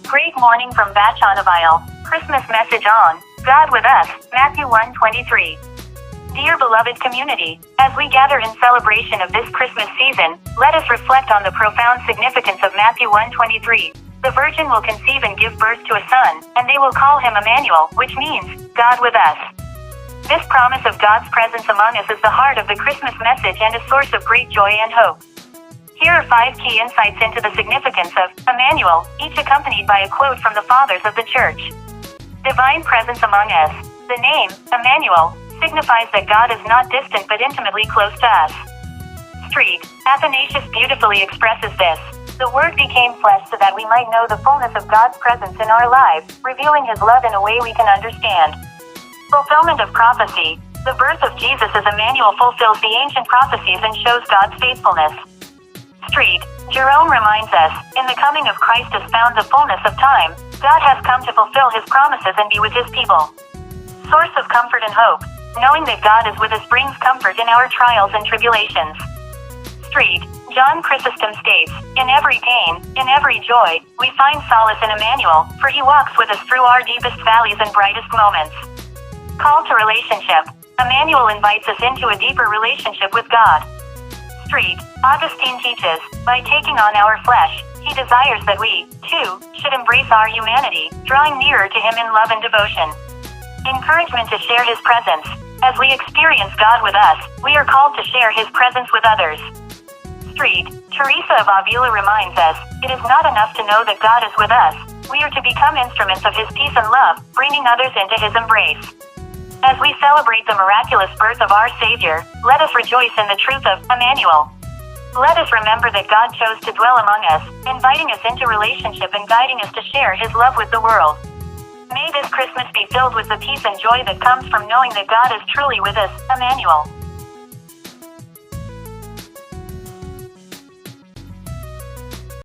Great morning from Immanuel. Christmas message on God with us, Matthew 1:23. Dear beloved community, as we gather in celebration of this Christmas season, let us reflect on the profound significance of Matthew 1:23. The virgin will conceive and give birth to a son, and they will call him Immanuel, which means God with us. This promise of God's presence among us is the heart of the Christmas message and a source of great joy and hope. Here are 5 key insights into the significance of Immanuel, each accompanied by a quote from the Fathers of the Church. Divine presence among us. The name, Immanuel, signifies that God is not distant but intimately close to us. Street, Athanasius beautifully expresses this. The Word became flesh so that we might know the fullness of God's presence in our lives, revealing His love in a way we can understand. Fulfillment of prophecy. The birth of Jesus as Immanuel fulfills the ancient prophecies and shows God's faithfulness. Street, Jerome reminds us, in the coming of Christ is found the fullness of time. God has come to fulfill His promises and be with His people. Source of comfort and hope. Knowing that God is with us brings comfort in our trials and tribulations. Street, John Chrysostom states, in every pain, in every joy, we find solace in Immanuel, for He walks with us through our deepest valleys and brightest moments. Call to relationship. Immanuel invites us into a deeper relationship with God. Street, Augustine teaches, by taking on our flesh, he desires that we, too, should embrace our humanity, drawing nearer to Him in love and devotion. Encouragement to share His presence. As we experience God with us, we are called to share His presence with others. Street, Teresa of Avila reminds us, it is not enough to know that God is with us, we are to become instruments of His peace and love, bringing others into His embrace. As we celebrate the miraculous birth of our Savior, let us rejoice in the truth of Immanuel. Let us remember that God chose to dwell among us, inviting us into relationship and guiding us to share His love with the world. May this Christmas be filled with the peace and joy that comes from knowing that God is truly with us, Immanuel.